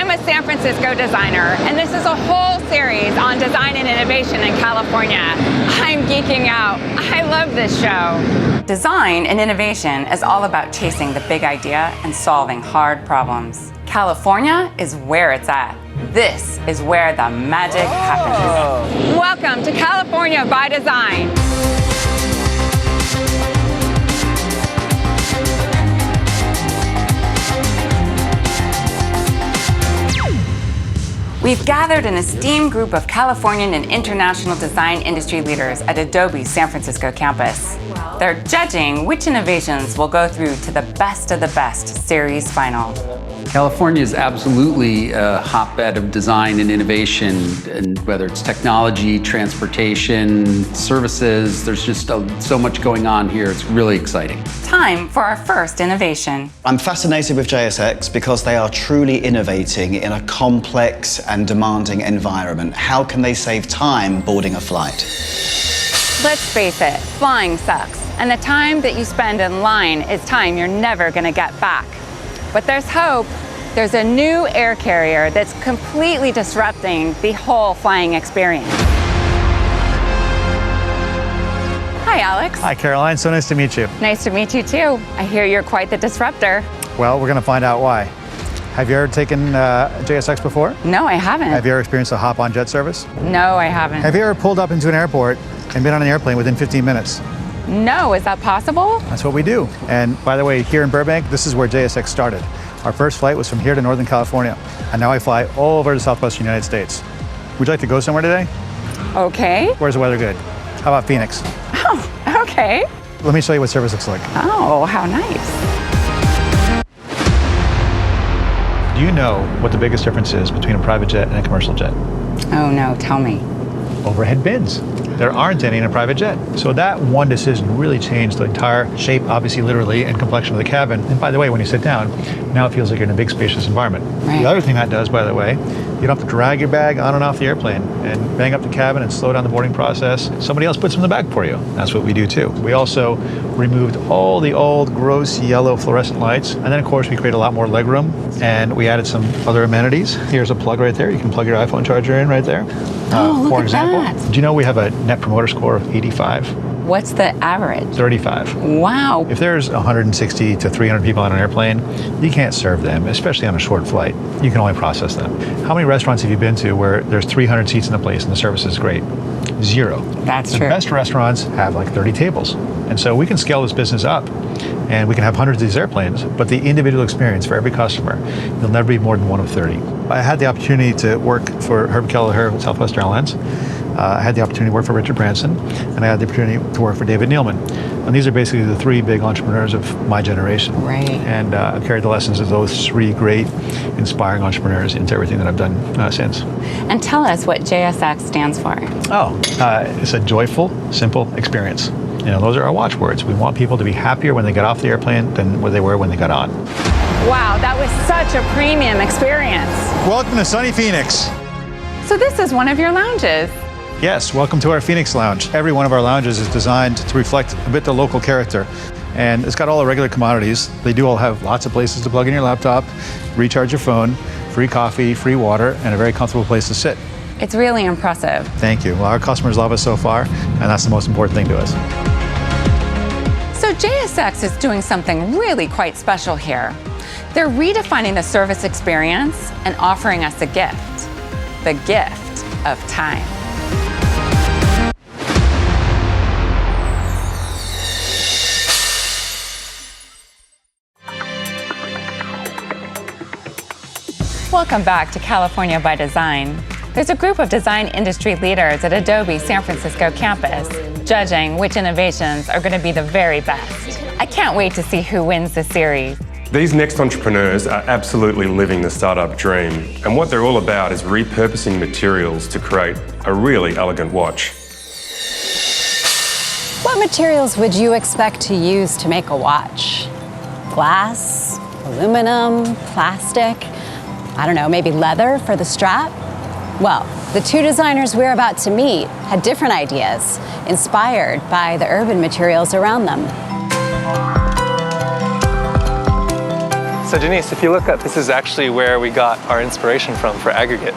I'm a San Francisco designer, and this is a whole series on design and innovation in California. I'm geeking out. I love this show. Design and innovation is all about chasing the big idea and solving hard problems. California is where it's at. This is where the magic happens. Welcome to California by Design. We've gathered an esteemed group of Californian and international design industry leaders at Adobe's San Francisco campus. They're judging which innovations will go through to the Best of the Best series final. California is absolutely a hotbed of design and innovation, and whether it's technology, transportation, services, there's just so much going on here. It's really exciting. Time for our first innovation. I'm fascinated with JSX because they are truly innovating in a complex and demanding environment. How can they save time boarding a flight? Let's face it, flying sucks, and the time that you spend in line is time you're never gonna get back. But there's hope. There's a new air carrier that's completely disrupting the whole flying experience. Hi, Alex. Hi, Caroline. So nice to meet you. Nice to meet you, too. I hear you're quite the disruptor. Well, we're going to find out why. Have you ever taken JSX before? No, I haven't. Have you ever experienced a hop-on jet service? No, I haven't. Have you ever pulled up into an airport and been on an airplane within 15 minutes? No, is that possible? That's what we do. And by the way, here in Burbank, this is where JSX started. Our first flight was from here to Northern California, and now I fly all over the southwestern United States. Would you like to go somewhere today? Okay. Where's the weather good? How about Phoenix? Oh, okay. Let me show you what service looks like. Oh, how nice. Do you know what the biggest difference is between a private jet and a commercial jet? Oh no, tell me. Overhead bins. There aren't any in a private jet. So that one decision really changed the entire shape, obviously literally, and complexion of the cabin. And by the way, when you sit down, now it feels like you're in a big spacious environment. Right. The other thing that does, by the way, you don't have to drag your bag on and off the airplane and bang up the cabin and slow down the boarding process. Somebody else puts them in the bag for you. That's what we do too. We also removed all the old gross yellow fluorescent lights. And then of course we created a lot more legroom, and we added some other amenities. Here's a plug right there. You can plug your iPhone charger in right there. Look for at example. that. Do you know we have a Net Promoter Score of 85? What's the average? 35. Wow. If there's 160 to 300 people on an airplane, you can't serve them, especially on a short flight. You can only process them. How many restaurants have you been to where there's 300 seats in the place and the service is great? 0. That's true. The best restaurants have like 30 tables. And so we can scale this business up, and we can have hundreds of these airplanes, but the individual experience for every customer, you'll never be more than one of 30. I had the opportunity to work for Herb Kelleher with Southwest Airlines. I had the opportunity to work for Richard Branson, and I had the opportunity to work for David Neilman. And these are basically the 3 big entrepreneurs of my generation. Right. And I've carried the lessons of those 3 great, inspiring entrepreneurs into everything that I've done since. And tell us what JSX stands for. It's a joyful, simple experience. You know, those are our watchwords. We want people to be happier when they get off the airplane than what they were when they got on. Wow, that was such a premium experience. Welcome to sunny Phoenix. So this is one of your lounges. Yes, welcome to our Phoenix Lounge. Every one of our lounges is designed to reflect a bit the local character. And it's got all the regular commodities. They do all have lots of places to plug in your laptop, recharge your phone, free coffee, free water, and a very comfortable place to sit. It's really impressive. Thank you. Well, our customers love us so far, and that's the most important thing to us. So JSX is doing something really quite special here. They're redefining the service experience and offering us a gift, the gift of time. Welcome back to California by Design. There's a group of design industry leaders at Adobe's San Francisco campus, judging which innovations are going to be the very best. I can't wait to see who wins the series. These next entrepreneurs are absolutely living the startup dream, and what they're all about is repurposing materials to create a really elegant watch. What materials would you expect to use to make a watch? Glass, aluminum, plastic, I don't know, maybe leather for the strap? Well, the 2 designers we're about to meet had different ideas, inspired by the urban materials around them. So Janice, if you look up, this is actually where we got our inspiration from for Aggregate.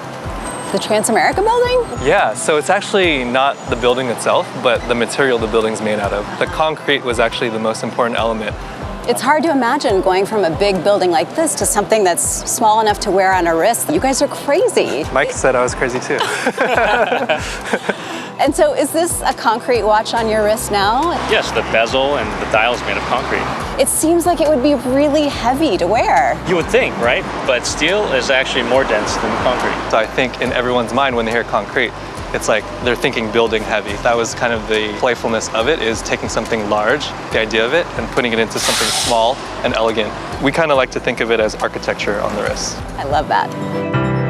The Transamerica building? Yeah, so it's actually not the building itself, but the material the building's made out of. The concrete was actually the most important element. It's hard to imagine going from a big building like this to something that's small enough to wear on a wrist. You guys are crazy. Mike said I was crazy too. And so is this a concrete watch on your wrist now? Yes, the bezel and the dial is made of concrete. It seems like it would be really heavy to wear. You would think, right? But steel is actually more dense than concrete. So I think in everyone's mind when they hear concrete, it's like they're thinking building heavy. That was kind of the playfulness of it, is taking something large, the idea of it, and putting it into something small and elegant. We kind of like to think of it as architecture on the wrist. I love that.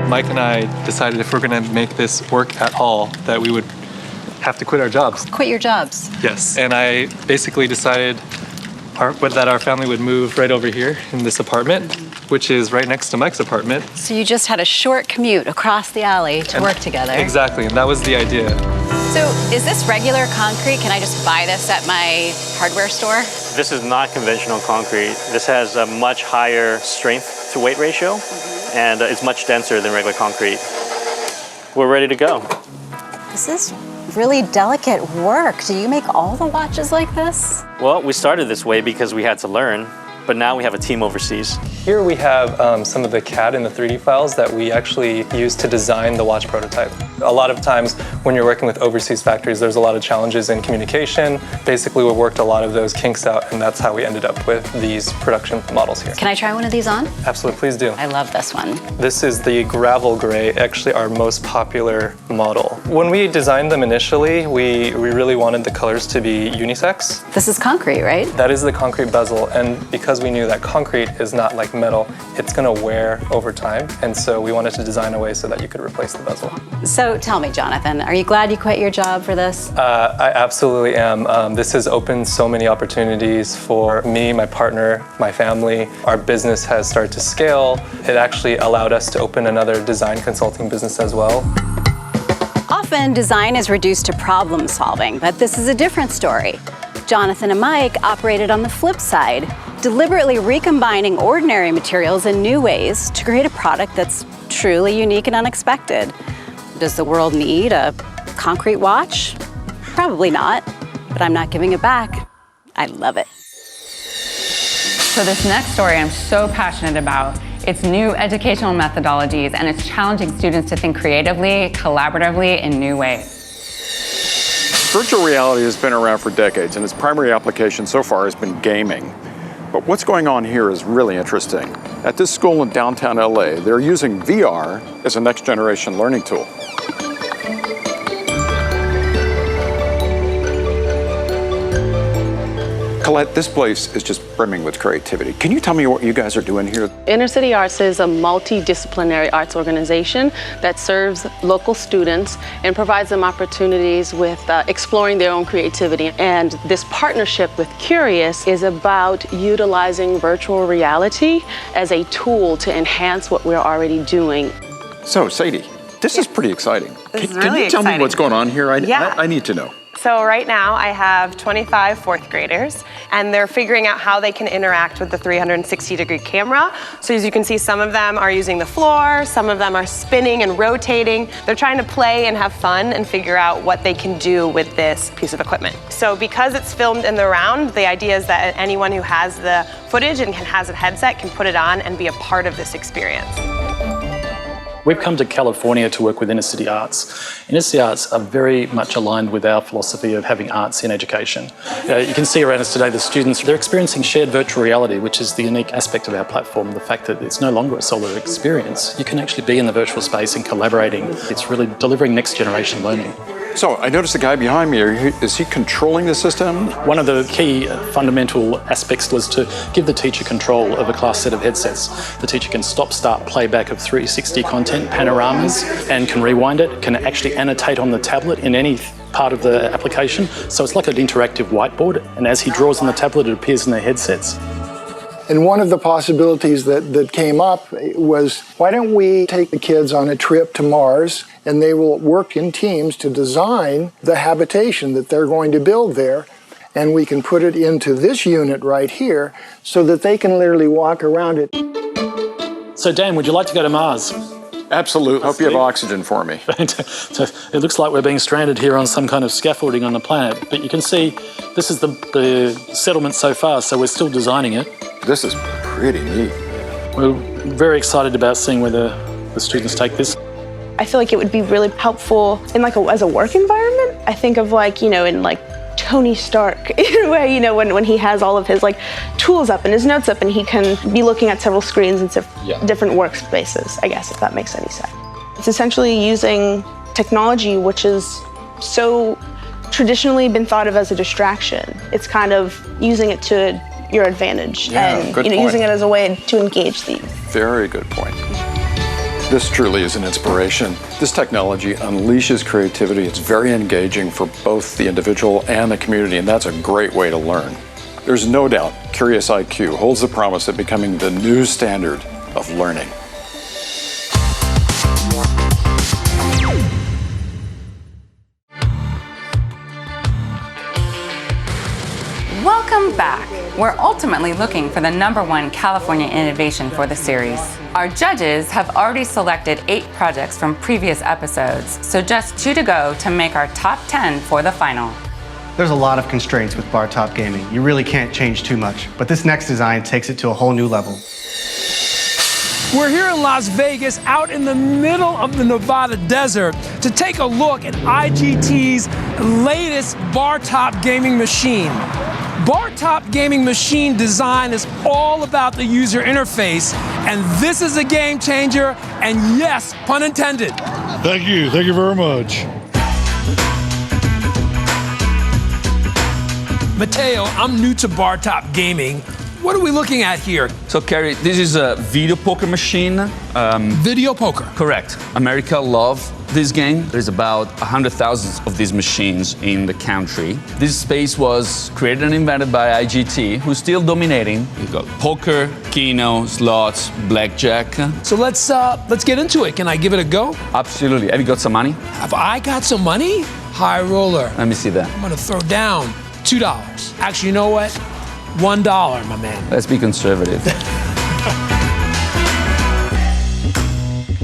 Mike and I decided if we're going to make this work at all, that we would have to quit our jobs. Quit your jobs. Yes, and I basically decided that our family would move right over here in this apartment, which is right next to Mike's apartment. So you just had a short commute across the alley to work together. Exactly, and that was the idea. So is this regular concrete? Can I just buy this at my hardware store? This is not conventional concrete. This has a much higher strength to weight ratio, and it's much denser than regular concrete. We're ready to go. This is really delicate work. Do you make all the watches like this? Well, we started this way because we had to learn, but now we have a team overseas. Here we have some of the CAD and the 3D files that we actually use to design the watch prototype. A lot of times when you're working with overseas factories, there's a lot of challenges in communication. Basically, we worked a lot of those kinks out, and that's how we ended up with these production models here. Can I try one of these on? Absolutely, please do. I love this one. This is the gravel gray, actually our most popular model. When we designed them initially, we really wanted the colors to be unisex. This is concrete, right? That is the concrete bezel, and because we knew that concrete is not like metal, it's gonna wear over time, and so we wanted to design a way so that you could replace the bezel. So tell me, Jonathan, are you glad you quit your job for this? I absolutely am. This has opened so many opportunities for me, my partner, my family. Our business has started to scale. It actually allowed us to open another design consulting business as well. Often, design is reduced to problem solving, but this is a different story. Jonathan and Mike operated on the flip side, deliberately recombining ordinary materials in new ways to create a product that's truly unique and unexpected. Does the world need a concrete watch? Probably not, but I'm not giving it back. I love it. So this next story I'm so passionate about. It's new educational methodologies, and it's challenging students to think creatively, collaboratively, in new ways. Virtual reality has been around for decades, and its primary application so far has been gaming. But what's going on here is really interesting. At this school in downtown LA, they're using VR as a next-generation learning tool. Colette, this place is just brimming with creativity. Can you tell me what you guys are doing here? Inner City Arts is a multidisciplinary arts organization that serves local students and provides them opportunities with exploring their own creativity. And this partnership with Curiious is about utilizing virtual reality as a tool to enhance what we're already doing. So, Sadie, this is pretty exciting. This is Can really you tell exciting. me what's going on here? Yeah. I need to know. So right now I have 25 fourth graders, and they're figuring out how they can interact with the 360-degree camera. So as you can see, some of them are using the floor, some of them are spinning and rotating. They're trying to play and have fun and figure out what they can do with this piece of equipment. So because it's filmed in the round, the idea is that anyone who has the footage and has a headset can put it on and be a part of this experience. We've come to California to work with Inner City Arts. Inner City Arts are very much aligned with our philosophy of having arts in education. You can see around us today the students, they're experiencing shared virtual reality, which is the unique aspect of our platform, the fact that it's no longer a solo experience. You can actually be in the virtual space and collaborating. It's really delivering next generation learning. So, I noticed the guy behind me. Is he controlling the system? One of the key fundamental aspects was to give the teacher control of a class set of headsets. The teacher can stop, start, playback of 360 content, panoramas, and can rewind it, can actually annotate on the tablet in any part of the application. So it's like an interactive whiteboard, and as he draws on the tablet, it appears in their headsets. And one of the possibilities that came up was, why don't we take the kids on a trip to Mars, and they will work in teams to design the habitation that they're going to build there, and we can put it into this unit right here so that they can literally walk around it. So Dan, would you like to go to Mars? Absolutely. Hope you have oxygen for me. So it looks like we're being stranded here on some kind of scaffolding on the planet, but you can see this is the settlement so far, so we're still designing it. This is pretty neat. We're very excited about seeing where the students take this. I feel like it would be really helpful in as a work environment. I think of in Tony Stark, where when he has all of his tools up and his notes up, and he can be looking at several screens and different workspaces, I guess, if that makes any sense. It's essentially using technology which is so traditionally been thought of as a distraction. It's kind of using it to your advantage, and using it as a way to engage these. Very good point. This truly is an inspiration. This technology unleashes creativity. It's very engaging for both the individual and the community, and that's a great way to learn. There's no doubt Curiious IQ holds the promise of becoming the new standard of learning. Welcome back. We're ultimately looking for the #1 California innovation for the series. Our judges have already selected 8 projects from previous episodes, so just 2 to go to make our top 10 for the final. There's a lot of constraints with bar top gaming. You really can't change too much, but this next design takes it to a whole new level. We're here in Las Vegas, out in the middle of the Nevada desert, to take a look at IGT's latest bar top gaming machine. Bar top gaming machine design is all about the user interface, and this is a game changer, and yes, pun intended. Thank you very much. Matteo, I'm new to bar top gaming. What are we looking at here? So, Kerry, this is a video poker machine. Video poker? Correct. America loves this game. There's about 100,000 of these machines in the country. This space was created and invented by IGT, who's still dominating. You've got poker, keno, slots, blackjack. So let's get into it. Can I give it a go? Absolutely. Have you got some money? Have I got some money? High roller. Let me see that. I'm gonna throw down $2. Actually, you know what? $1, my man. Let's be conservative.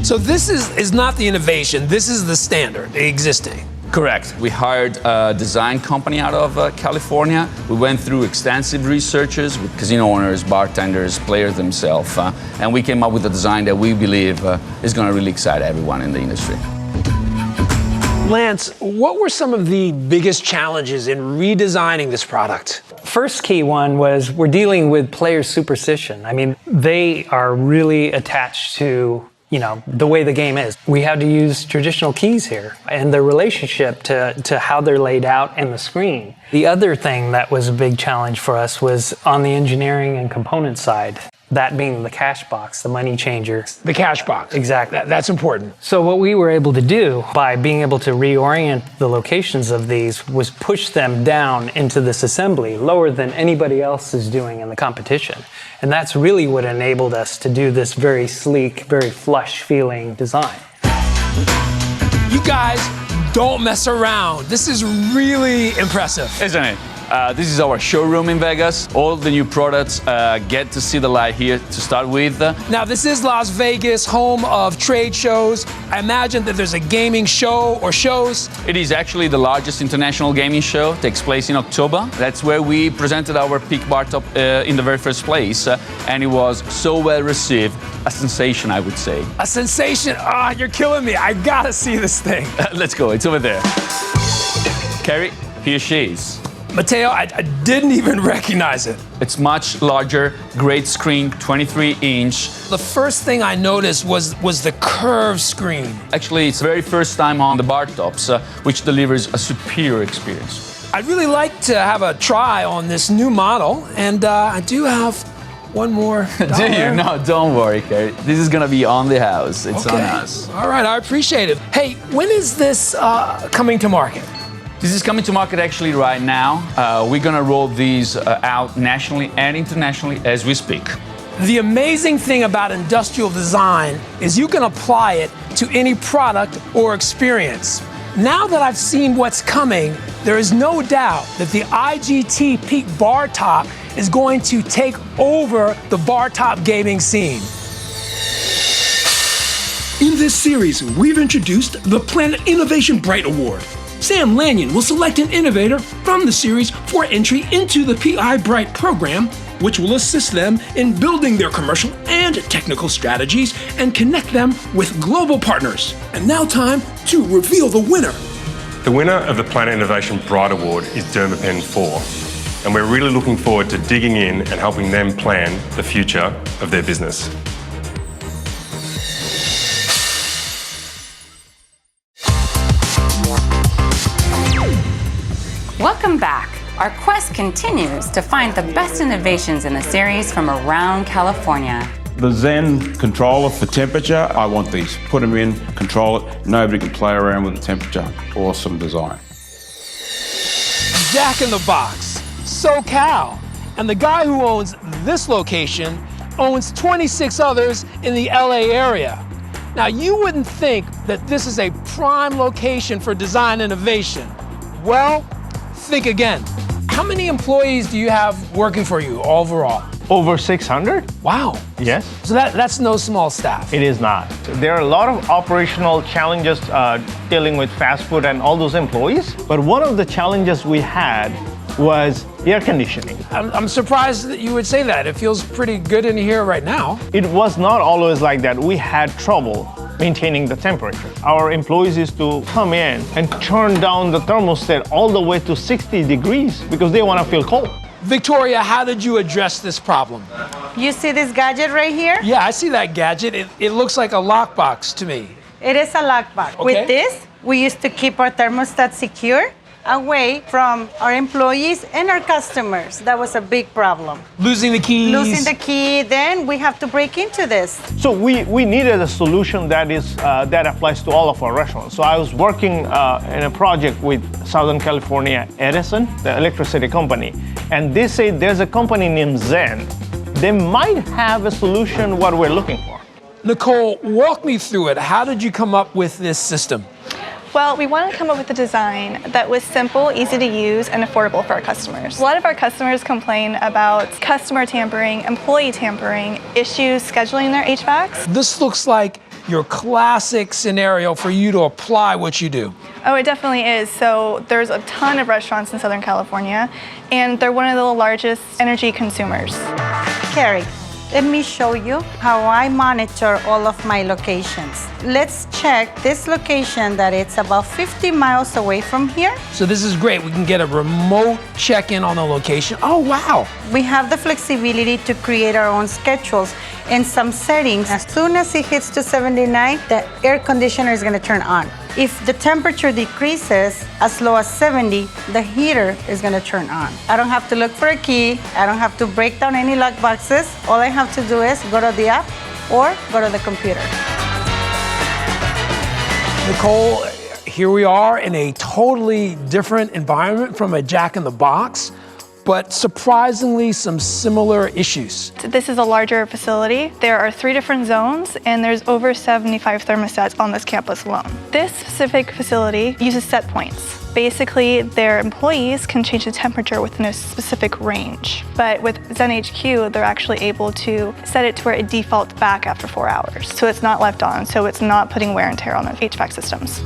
So this is not the innovation, this is the standard, the existing. Correct. We hired a design company out of California. We went through extensive researches with casino owners, bartenders, players themselves, and we came up with a design that we believe is going to really excite everyone in the industry. Lance, what were some of the biggest challenges in redesigning this product? First key one was we're dealing with player superstition. I mean, they are really attached to the way the game is. We had to use traditional keys here and their relationship to how they're laid out and the screen. The other thing that was a big challenge for us was on the engineering and component side. That being the cash box, the money changer. The cash box. Exactly. That's important. So what we were able to do by being able to reorient the locations of these was push them down into this assembly, lower than anybody else is doing in the competition. And that's really what enabled us to do this very sleek, very flush feeling design. You guys don't mess around. This is really impressive. Isn't it? This is our showroom in Vegas. All the new products get to see the light here to start with. Now, this is Las Vegas, home of trade shows. I imagine that there's a gaming show or shows. It is actually the largest international gaming show. It takes place in October. That's where we presented our Peakbartop in the very first place. And it was so well received. A sensation, I would say. A sensation? Ah, you're killing me. I gotta see this thing. Let's go. It's over there. Carrie, here she is. Matteo, I didn't even recognize it. It's much larger, great screen, 23-inch. The first thing I noticed was the curved screen. Actually, it's the very first time on the bar tops, which delivers a superior experience. I'd really like to have a try on this new model, and I do have one more dollar. Do you? No, don't worry, Kerry. This is gonna be on the house. It's okay. On us. All right, I appreciate it. Hey, when is this coming to market? This is coming to market actually right now. We're gonna roll these out nationally and internationally as we speak. The amazing thing about industrial design is you can apply it to any product or experience. Now that I've seen what's coming, there is no doubt that the IGT Peakbartop is going to take over the bar top gaming scene. In this series, we've introduced the Planet Innovation Bright Award. Sam Lanyon will select an innovator from the series for entry into the PI Bright program, which will assist them in building their commercial and technical strategies and connect them with global partners. And now time to reveal the winner. The winner of the Planet Innovation Bright Award is Dermapen 4, and we're really looking forward to digging in and helping them plan the future of their business. Welcome back. Our quest continues to find the best innovations in the series from around California. The Zen controller for temperature, I want these. Put them in, control it, nobody can play around with the temperature. Awesome design. Jack in the Box, SoCal. And the guy who owns this location owns 26 others in the LA area. Now, you wouldn't think that this is a prime location for design innovation. Well, think again. How many employees do you have working for you overall? Over 600. Wow. Yes. So that's no small staff. It is not. There are a lot of operational challenges dealing with fast food and all those employees. But one of the challenges we had was air conditioning. I'm surprised that you would say that. It feels pretty good in here right now. It was not always like that. We had trouble maintaining the temperature. Our employees used to come in and turn down the thermostat all the way to 60 degrees because they want to feel cold. Victoria, how did you address this problem? You see this gadget right here? Yeah, I see that gadget. It looks like a lockbox to me. It is a lockbox. Okay. With this, we used to keep our thermostat secure away from our employees and our customers. That was a big problem. Losing the keys. Losing the key, then we have to break into this. So we needed a solution that is that applies to all of our restaurants. So I was working in a project with Southern California Edison, the electricity company, and they say there's a company named Zen. They might have a solution what we're looking for. Nicole, walk me through it. How did you come up with this system? Well, we wanted to come up with a design that was simple, easy to use, and affordable for our customers. A lot of our customers complain about customer tampering, employee tampering, issues scheduling their HVACs. This looks like your classic scenario for you to apply what you do. Oh, it definitely is. So there's a ton of restaurants in Southern California, and they're one of the largest energy consumers. Carrie, let me show you how I monitor all of my locations. Let's check this location that it's about 50 miles away from here. So this is great. We can get a remote check-in on the location. Oh, wow. We have the flexibility to create our own schedules and some settings. As soon as it hits to 79, the air conditioner is gonna turn on. If the temperature decreases as low as 70, the heater is gonna turn on. I don't have to look for a key. I don't have to break down any lock boxes. All I have to do is go to the app or go to the computer. Nicole, here we are in a totally different environment from a Jack in the Box, but surprisingly some similar issues. This is a larger facility. There are 3 different zones, and there's over 75 thermostats on this campus alone. This specific facility uses set points. Basically, their employees can change the temperature within a specific range. But with Zen HQ, they're actually able to set it to where it defaults back after 4 hours. So it's not left on, so it's not putting wear and tear on the HVAC systems.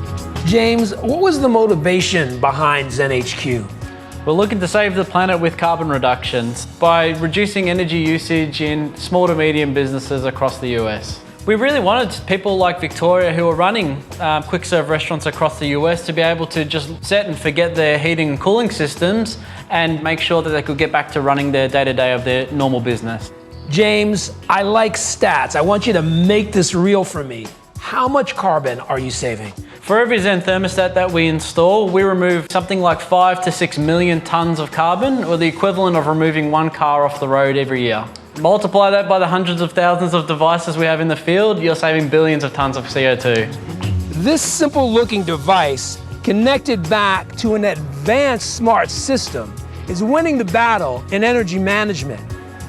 James, what was the motivation behind Zen HQ? We're looking to save the planet with carbon reductions by reducing energy usage in small to medium businesses across the US. We really wanted people like Victoria who are running quick serve restaurants across the US to be able to just set and forget their heating and cooling systems and make sure that they could get back to running their day-to-day of their normal business. James, I like stats. I want you to make this real for me. How much carbon are you saving? For every Zen thermostat that we install, we remove something like 5 to 6 million tons of carbon, or the equivalent of removing 1 car off the road every year. Multiply that by the hundreds of thousands of devices we have in the field, you're saving billions of tons of CO2. This simple looking device, connected back to an advanced smart system, is winning the battle in energy management.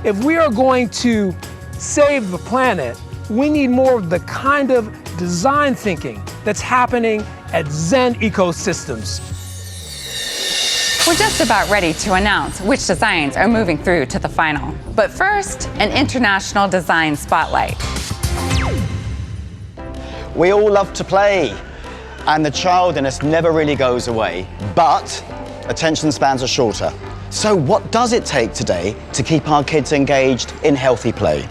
If we are going to save the planet, we need more of the kind of design thinking that's happening at Zen Ecosystems. We're just about ready to announce which designs are moving through to the final. But first, an international design spotlight. We all love to play, and the child in us never really goes away, but attention spans are shorter. So what does it take today to keep our kids engaged in healthy play?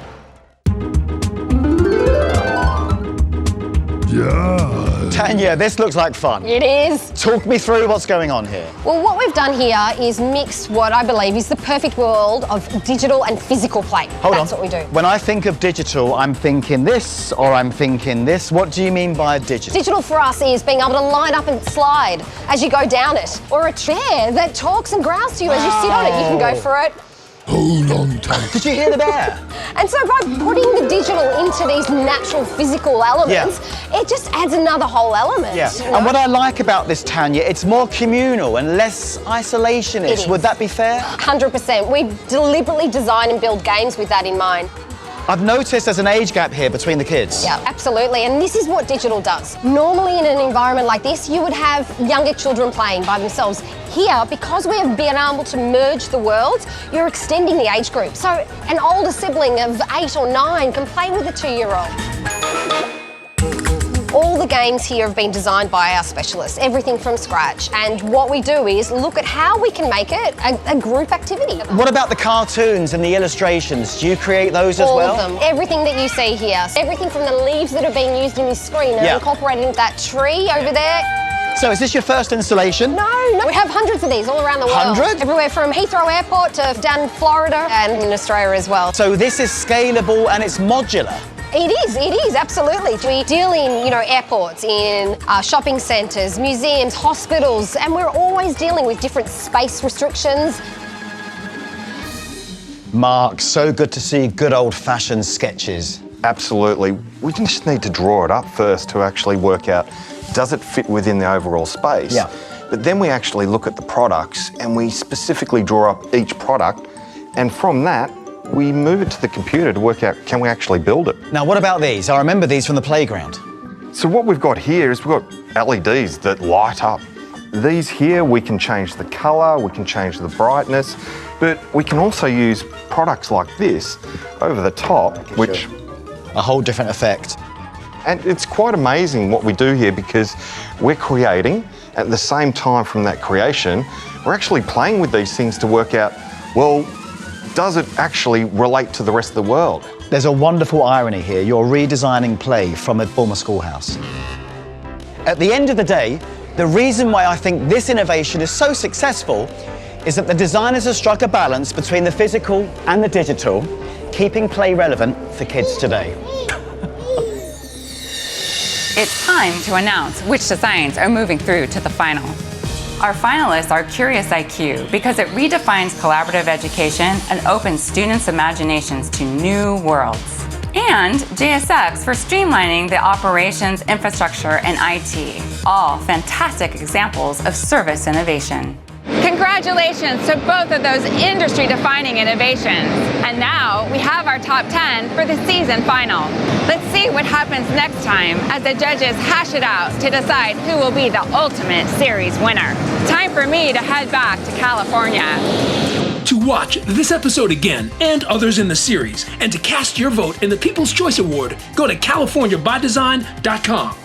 Yeah. Tanya, this looks like fun. It is. Talk me through what's going on here. Well, what we've done here is mix what I believe is the perfect world of digital and physical play. That's what we do. When I think of digital, I'm thinking this or I'm thinking this. What do you mean by digital? Digital for us is being able to line up and slide as you go down it, or a chair that talks and growls to you as you sit on it. You can go for it. Hold on tight. Did you hear the bear? And so by putting the digital into these natural physical elements, it just adds another whole element. Yeah. You know? And what I like about this, Tanya, it's more communal and less isolationist. Would that be fair? 100%. We deliberately design and build games with that in mind. I've noticed there's an age gap here between the kids. Yeah, absolutely. And this is what digital does. Normally in an environment like this, you would have younger children playing by themselves. Here, because we have been able to merge the worlds, you're extending the age group. So an older sibling of 8 or 9 can play with a 2-year-old. All the games here have been designed by our specialists, everything from scratch. And what we do is look at how we can make it a group activity. What about the cartoons and the illustrations? Do you create those as well? All of them. Everything that you see here. Everything from the leaves that are being used in this screen are incorporated into that tree over there. So is this your first installation? No, we have hundreds of these all around the world. 100? Everywhere from Heathrow Airport to down in Florida and in Australia as well. So this is scalable and it's modular. It is, absolutely. We deal in, airports, in shopping centres, museums, hospitals, and we're always dealing with different space restrictions. Mark, so good to see good old-fashioned sketches. Absolutely. We just need to draw it up first to actually work out, does it fit within the overall space? Yeah. But then we actually look at the products and we specifically draw up each product, and from that, we move it to the computer to work out, can we actually build it? Now, what about these? I remember these from the playground. So what we've got here is we've got LEDs that light up. These here, we can change the colour, we can change the brightness, but we can also use products like this over the top, which... A whole different effect. And it's quite amazing what we do here because we're creating, at the same time from that creation, we're actually playing with these things to work out, well, does it actually relate to the rest of the world? There's a wonderful irony here. You're redesigning play from a former schoolhouse. At the end of the day, the reason why I think this innovation is so successful is that the designers have struck a balance between the physical and the digital, keeping play relevant for kids today. It's time to announce which designs are moving through to the final. Our finalists are Curiious IQ because it redefines collaborative education and opens students' imaginations to new worlds. And JSX for streamlining the operations, infrastructure, and IT. All fantastic examples of service innovation. Congratulations to both of those industry-defining innovations. And now we have our top 10 for the season final. Let's see what happens next time as the judges hash it out to decide who will be the ultimate series winner. Time for me to head back to California. To watch this episode again and others in the series, and to cast your vote in the People's Choice Award, go to CaliforniaByDesign.com.